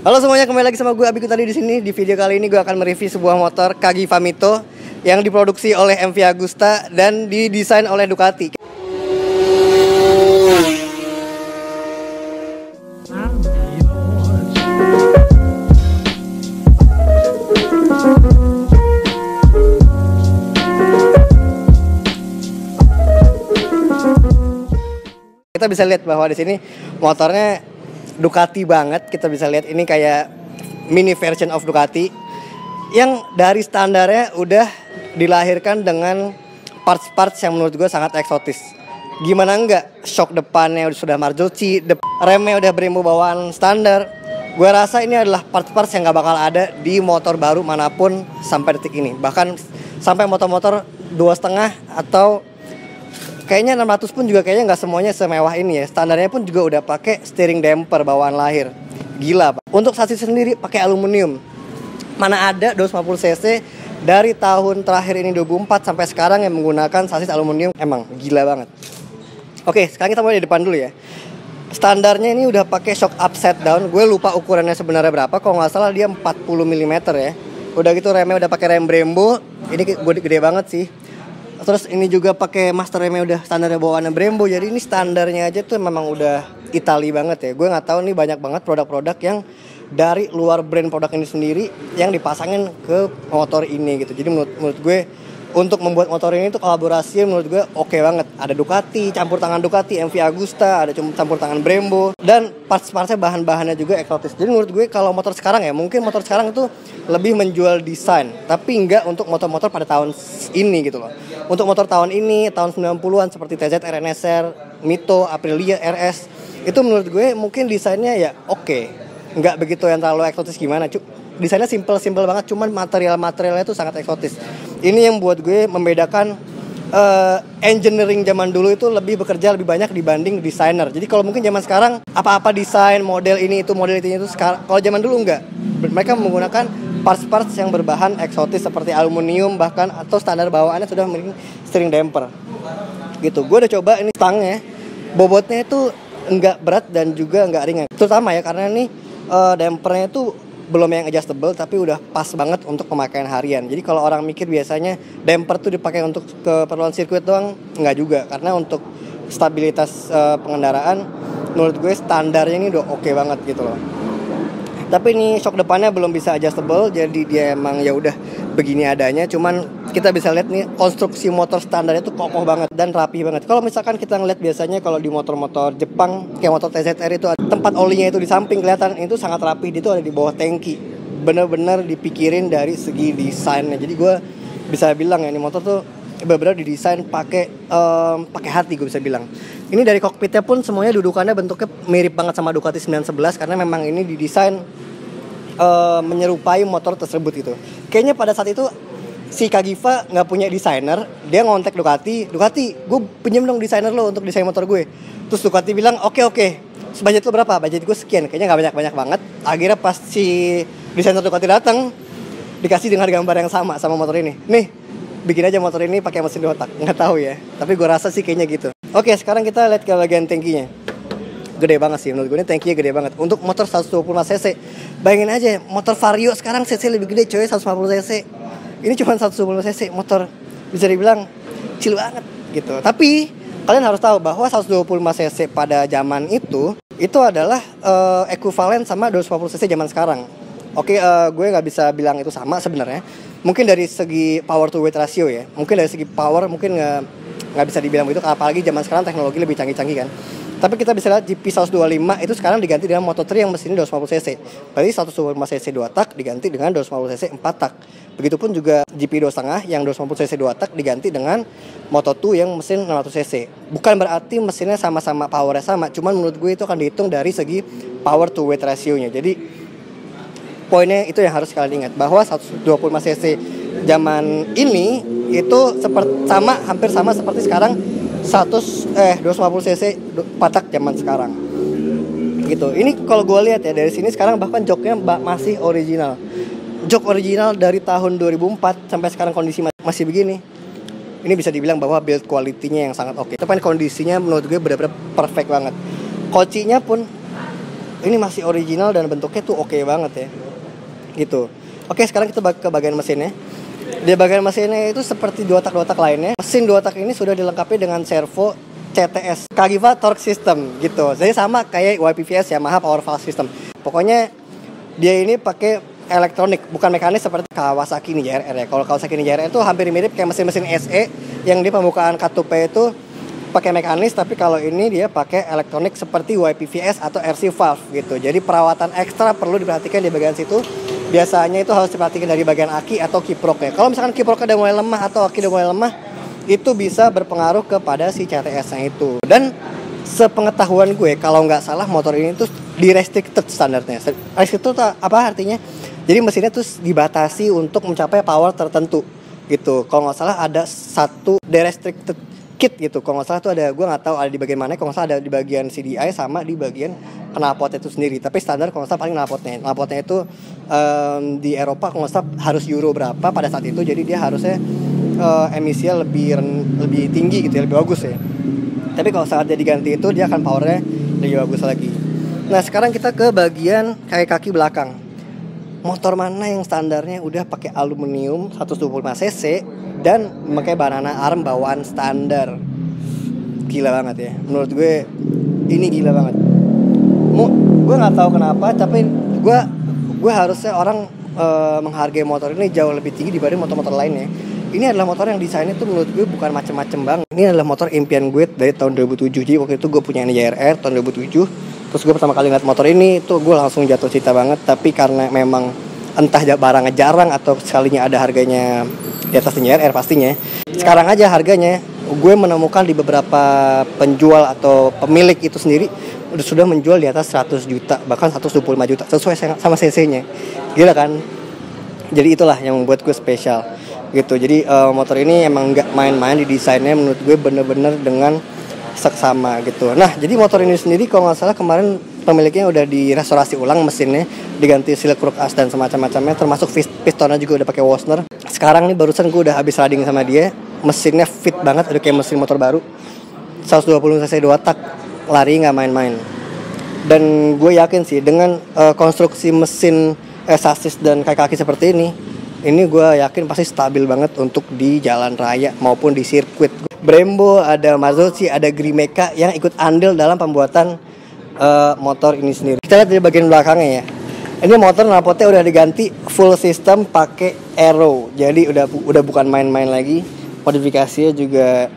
Halo semuanya, kembali lagi sama gue Abiku tadi di sini. Di video kali ini gue akan mereview sebuah motor Cagiva Mito yang diproduksi oleh MV Agusta dan didesain oleh Ducati. Kita bisa lihat bahwa di sini motornya Ducati banget. Kita bisa lihat ini kayak mini version of Ducati yang dari standarnya udah dilahirkan dengan parts-parts yang menurut gue sangat eksotis. Gimana enggak, shock depannya sudah Marzocchi, remnya udah Brembo bawaan standar. Gue rasa ini adalah parts-parts yang gak bakal ada di motor baru manapun sampai detik ini. Bahkan sampai motor-motor 2,5 atau kayaknya 600 pun juga kayaknya nggak semuanya semewah ini ya. Standarnya pun juga udah pakai steering damper bawaan lahir. Gila Pak. Untuk sasis sendiri pakai aluminium. Mana ada 250 cc dari tahun terakhir ini 2004 sampai sekarang yang menggunakan sasis aluminium. Emang gila banget. Oke, sekarang kita mulai di depan dulu ya. Standarnya ini udah pakai shock upside down. Gue lupa ukurannya sebenarnya berapa. Kalau nggak salah dia 40 mm ya. Udah gitu remnya udah pakai rem Brembo. Ini gede banget sih. Terus ini juga pakai master remnya udah standarnya bawaan Brembo. Jadi ini standarnya aja tuh memang udah Itali banget ya. Gue nggak tahu nih banyak banget produk-produk yang dari luar brand produk ini sendiri yang dipasangin ke motor ini gitu. Jadi menurut gue untuk membuat motor ini tuh kolaborasi menurut gue oke banget. Ada Ducati, campur tangan Ducati, MV Agusta, ada campur tangan Brembo, dan parts-partsnya bahan-bahannya juga eksotis. Jadi menurut gue kalau motor sekarang ya, mungkin motor sekarang itu lebih menjual desain, tapi enggak untuk motor-motor pada tahun ini gitu loh. Untuk motor tahun ini, tahun 90-an seperti TZ, RNSR, Mito, Aprilia, RS, itu menurut gue mungkin desainnya ya oke. Nggak begitu yang terlalu eksotis gimana, desainnya simple banget, cuman materialnya itu sangat eksotis. Ini yang buat gue membedakan engineering zaman dulu itu lebih bekerja lebih banyak dibanding desainer. Jadi kalau mungkin zaman sekarang apa-apa desain model ini itu sekarang, kalau zaman dulu enggak. Mereka menggunakan parts-parts yang berbahan eksotis seperti aluminium bahkan atau standar bawaannya sudah memiliki steering damper. Gitu. Gue udah coba ini stangnya, bobotnya itu enggak berat dan juga enggak ringan. Terutama ya karena ini dampernya itu belum yang adjustable tapi udah pas banget untuk pemakaian harian. Jadi kalau orang mikir biasanya damper tuh dipakai untuk keperluan sirkuit doang, enggak juga. Karena untuk stabilitas pengendaraan menurut gue standarnya ini udah oke banget gitu loh. Tapi ini shock depannya belum bisa adjustable, jadi dia emang ya udah begini adanya. Cuman kita bisa lihat nih konstruksi motor standarnya itu kokoh banget dan rapi banget. Kalau misalkan kita ngeliat biasanya kalau di motor-motor Jepang kayak motor TZR itu tempat olinya itu di samping kelihatan, itu sangat rapi. Dia itu ada di bawah tangki. Bener-bener dipikirin dari segi desainnya. Jadi gue bisa bilang ya ini motor tuh bener-bener didesain pakai hati, gue bisa bilang. Ini dari kokpitnya pun semuanya dudukannya bentuknya mirip banget sama Ducati 911 karena memang ini didesain menyerupai motor tersebut gitu. Kayaknya pada saat itu si Cagiva nggak punya desainer, dia ngontek Ducati, gue pinjem dong desainer lo untuk desain motor gue. Terus Ducati bilang oke, budget lo berapa? Budget gue sekian. Kayaknya nggak banyak banget. Akhirnya pas si desainer Ducati datang, dikasih dengan gambar yang sama motor ini. Nih, bikin aja motor ini pakai mesin 2 tak. Nggak tahu ya, tapi gue rasa sih kayaknya gitu. Oke, sekarang kita lihat ke bagian tangkinya. Gede banget sih, menurut gue ini tangkinya gede banget. Untuk motor 125 cc, bayangin aja motor Vario sekarang cc lebih gede coy, 150 cc. Ini cuma 125 cc, motor bisa dibilang kecil banget gitu. Tapi kalian harus tahu bahwa 125 cc pada zaman itu adalah ekuivalen sama 250 cc zaman sekarang. Oke, gue nggak bisa bilang itu sama sebenarnya. Mungkin dari segi power to weight ratio ya. Mungkin dari segi power mungkin nggak bisa dibilang begitu. Apalagi zaman sekarang teknologi lebih canggih-canggih kan. Tapi kita bisa lihat GP 125 itu sekarang diganti dengan Moto3 yang mesinnya 250 cc. Berarti 125 cc 2 tak diganti dengan 250 cc 4 tak. Begitupun juga GP 2,5 yang 250 cc 2 tak diganti dengan Moto2 yang mesin 600 cc. Bukan berarti mesinnya sama-sama powernya sama, cuman menurut gue itu akan dihitung dari segi power to weight ratio-nya. Jadi poinnya itu yang harus kalian ingat, bahwa 125 cc zaman ini itu hampir sama seperti sekarang 250 cc 4 tak zaman sekarang. Gitu. Ini kalau gue lihat ya dari sini sekarang bahkan joknya masih original. Jok original dari tahun 2004 sampai sekarang kondisi masih begini. Ini bisa dibilang bahwa build quality-nya yang sangat oke. Tapi kondisinya menurut gue benar-benar perfect banget. Kocinya pun ini masih original dan bentuknya tuh oke banget ya. Gitu. Oke, sekarang kita ke bagian mesinnya. Di bagian mesinnya itu seperti dua tak lainnya. Mesin dua tak ini sudah dilengkapi dengan servo CTS, Cagiva Torque System gitu. Jadi sama kayak YPVS, Yamaha Power Valve System. Pokoknya dia ini pakai elektronik, bukan mekanis seperti Kawasaki Ninja RR ya. Kalau Kawasaki Ninja RR itu hampir mirip kayak mesin-mesin SE yang di pembukaan K2P itu pakai mekanis, tapi kalau ini dia pakai elektronik seperti YPVS atau RC valve gitu. Jadi perawatan ekstra perlu diperhatikan di bagian situ. Biasanya itu harus diperhatikan dari bagian aki atau kiproknya. Kalau misalkan kiproknya udah mulai lemah atau aki udah mulai lemah, itu bisa berpengaruh kepada si CTS-nya itu. Dan sepengetahuan gue, kalau nggak salah motor ini tuh di restricted standarnya. Restricted itu apa artinya? Jadi mesinnya tuh dibatasi untuk mencapai power tertentu gitu. Kalau nggak salah ada satu restricted kit gitu. Kalau nggak salah tuh ada, gue nggak tahu ada di bagian mana. Kalau nggak salah ada di bagian CDI sama di bagian knalpotnya itu sendiri. Tapi standar kalau nggak salah paling knalpotnya. Knalpotnya itu di Eropa kalau nggak salah harus euro berapa pada saat itu. Jadi dia harusnya emisinya lebih tinggi gitu ya, lebih bagus ya. Tapi kalau saat dia diganti itu dia akan powernya lebih bagus lagi. Nah sekarang kita ke bagian kaki belakang. Motor mana yang standarnya udah pakai aluminium 125 cc dan memakai banana arm bawaan standar? Gila banget ya. Menurut gue ini gila banget. Gue nggak tahu kenapa, tapi gue harusnya orang menghargai motor ini jauh lebih tinggi dibanding motor-motor lainnya. Ini adalah motor yang desainnya tuh menurut gue bukan macem-macem banget. Ini adalah motor impian gue dari tahun 2007. Jadi waktu itu gue punya Ninja RR tahun 2007. Terus gue pertama kali ngeliat motor ini tuh gue langsung jatuh cinta banget. Tapi karena memang entah barangnya jarang atau sekalinya ada harganya di atas Ninja RR pastinya. Sekarang aja harganya gue menemukan di beberapa penjual atau pemilik itu sendiri sudah menjual di atas 100 juta, bahkan 125 juta sesuai sama cc-nya. Gila kan? Jadi itulah yang membuat gue spesial gitu. Jadi motor ini emang nggak main-main di desainnya, menurut gue bener-bener dengan seksama gitu. Nah jadi motor ini sendiri kalau nggak salah kemarin pemiliknya udah direstorasi ulang mesinnya, diganti silk crook as dan semacam-macamnya, termasuk pistonnya juga udah pakai Wasner. Sekarang nih barusan gue udah habis riding sama dia, mesinnya fit banget, udah kayak mesin motor baru. 120 cc 2 tak, lari nggak main-main. Dan gue yakin sih dengan konstruksi mesin sasis dan kaki seperti ini gue yakin pasti stabil banget untuk di jalan raya maupun di sirkuit. Brembo, ada Marzocchi, ada Grimeca yang ikut andil dalam pembuatan motor ini sendiri. Kita lihat dari bagian belakangnya ya. Ini motor knalpotnya udah diganti full system pakai aero. Jadi udah bukan main-main lagi. Modifikasinya juga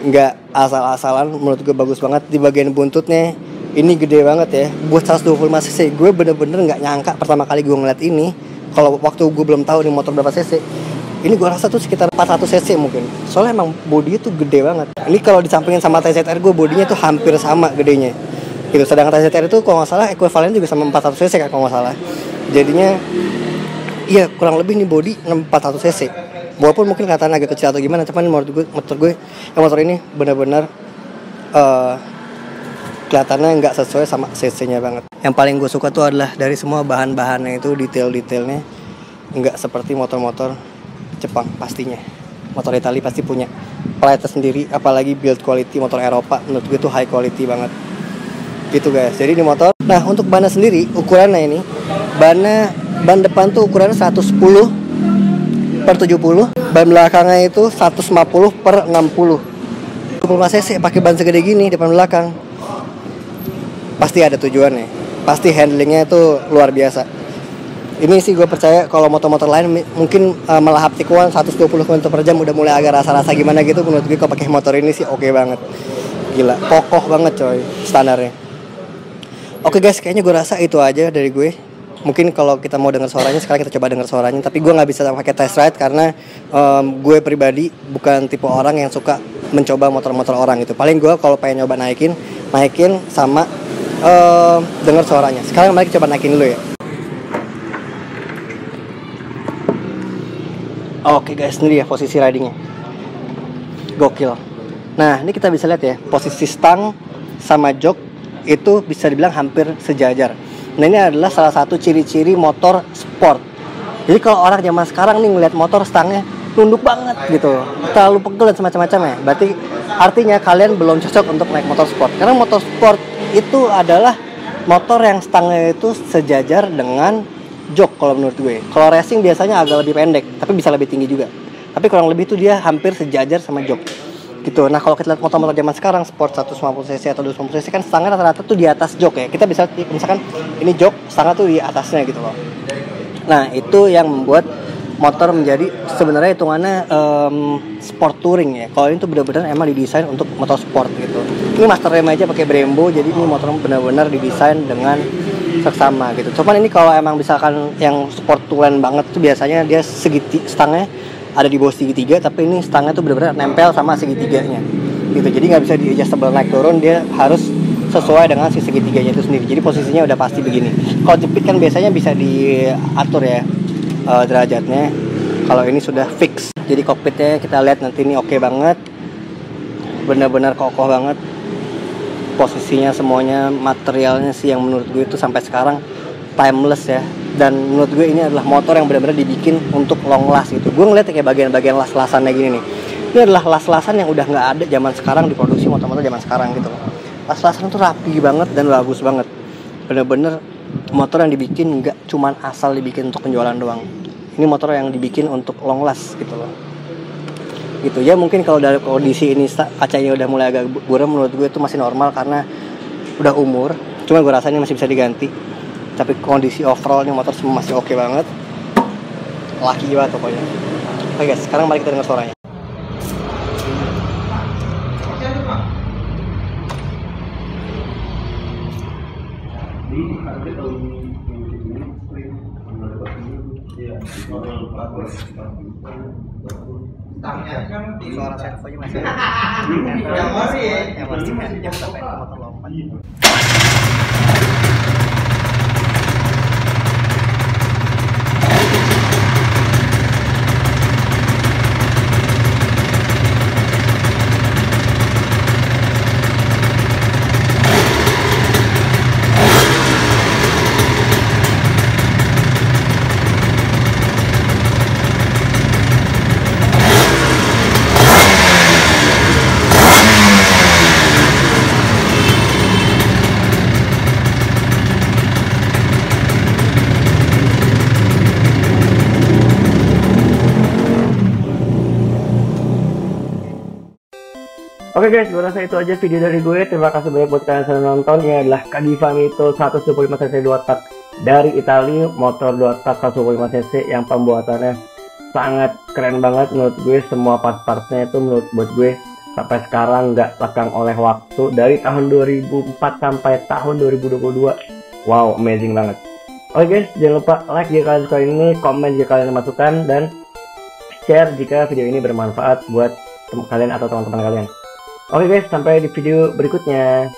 nggak asal-asalan. Menurut gue bagus banget. Di bagian buntutnya ini gede banget ya. Buat 125 cc gue bener-bener nggak nyangka pertama kali gue ngeliat ini. Kalau waktu gue belum tahu nih motor berapa cc, ini gue rasa tuh sekitar 400 cc mungkin. Soalnya emang bodinya tuh gede banget. Ini kalau disampingin sama TZR gue, bodinya tuh hampir sama gedenya gitu. Sedangkan TZR itu kalau nggak salah ekuivalen juga sama 400 cc kan kalau nggak salah. Jadinya iya kurang lebih nih bodi 400 cc. Walaupun mungkin katanya agak kecil atau gimana, cuman motor gue motor ini benar-benar kelihatannya nggak sesuai sama cc-nya banget. Yang paling gue suka tuh adalah dari semua bahan-bahannya itu detail-detailnya nggak seperti motor-motor Jepang pastinya. Motor Italia pasti punya pride sendiri, apalagi build quality motor Eropa menurut gue tuh high quality banget. Gitu guys. Jadi di motor. Nah, untuk bannya sendiri ukurannya ini, ban depan tuh ukurannya 110/70, ban belakangnya itu 150/60. 25 cc pakai ban segede gini depan belakang. Pasti ada tujuannya. Pasti handlingnya itu luar biasa. Ini sih gue percaya kalau motor-motor lain mungkin melahap tikuan 120 km/jam udah mulai agak rasa-rasa gimana gitu. Menurut gue kalau pakai motor ini sih oke banget. Gila, kokoh banget coy standarnya. Oke guys, kayaknya gue rasa itu aja dari gue. Mungkin kalau kita mau dengar suaranya, sekarang kita coba dengar suaranya. Tapi gue nggak bisa pakai test ride karena gue pribadi bukan tipe orang yang suka mencoba motor-motor orang gitu. Paling gue kalau pengen nyoba naikin sama dengar suaranya. Sekarang mari coba naikin dulu ya. Oke guys, ini dia posisi ridingnya. Gokil. Nah, ini kita bisa lihat ya, posisi stang sama jok itu bisa dibilang hampir sejajar. Nah, ini adalah salah satu ciri-ciri motor sport. Jadi kalau orang zaman sekarang nih ngeliat motor stangnya tunduk banget gitu, terlalu pegel dan semacam-macamnya, berarti artinya kalian belum cocok untuk naik motor sport. Karena motor sport itu adalah motor yang stangnya itu sejajar dengan jok kalau menurut gue. Kalau racing biasanya agak lebih pendek, tapi bisa lebih tinggi juga. Tapi kurang lebih itu dia hampir sejajar sama jok. Gitu. Nah, kalau kita lihat motor-motor zaman sekarang sport 150 cc atau 250 cc kan stangnya rata-rata tuh di atas jok ya. Kita bisa misalkan ini jok, stangnya tuh di atasnya gitu loh. Nah, itu yang membuat motor menjadi sebenarnya hitungannya sport touring ya. Kalau ini tuh benar-benar emang didesain untuk motor sport gitu. Ini master rem aja pakai Brembo, jadi ini motor benar-benar didesain dengan seksama gitu. Cuman ini kalau emang misalkan yang sport touring banget tuh biasanya dia stangnya ada di bawah segitiga, tapi ini stangnya tuh benar-benar nempel sama segitiganya gitu. Jadi nggak bisa di adjustable naik turun, dia harus sesuai dengan si segitiganya itu sendiri. Jadi posisinya udah pasti begini. Kalau jepit kan biasanya bisa diatur ya derajatnya. Kalau ini sudah fix. Jadi kokpitnya kita lihat nanti ini oke banget, benar-benar kokoh banget. Posisinya semuanya, materialnya sih yang menurut gue itu sampai sekarang timeless ya. Dan menurut gue ini adalah motor yang benar-benar dibikin untuk long last gitu. Gue ngeliat kayak bagian-bagian las-lasannya gini nih. Ini adalah las-lasan yang udah nggak ada zaman sekarang diproduksi motor-motor zaman sekarang gitu. Las-lasan tuh rapi banget dan bagus banget. Bener-bener motor yang dibikin nggak cuman asal dibikin untuk penjualan doang. Ini motor yang dibikin untuk long last gitu loh. Gitu ya, mungkin kalau dari kondisi ini kacanya udah mulai agak buram, menurut gue itu masih normal karena udah umur. Cuma gue rasa ini masih bisa diganti. Tapi kondisi overallnya motor semua masih oke banget. Laki banget pokoknya. Oke guys, sekarang mari kita dengar suaranya. Suara servonya masih yang sampai motor lompat. Oke guys, gue rasa itu aja video dari gue. Terima kasih banyak buat kalian yang sudah nonton. Ini adalah Cadiva Mito 125 cc 2 tak dari Italia, motor 2 tak 125 cc yang pembuatannya sangat keren banget menurut gue. Semua part-partnya itu menurut buat gue sampai sekarang nggak lekang oleh waktu, dari tahun 2004 sampai tahun 2022. Wow, amazing banget. Oke guys, jangan lupa like jika kalian suka ini, komen jika kalian masukkan, dan share jika video ini bermanfaat buat kalian atau teman-teman kalian. Oke guys, sampai di video berikutnya.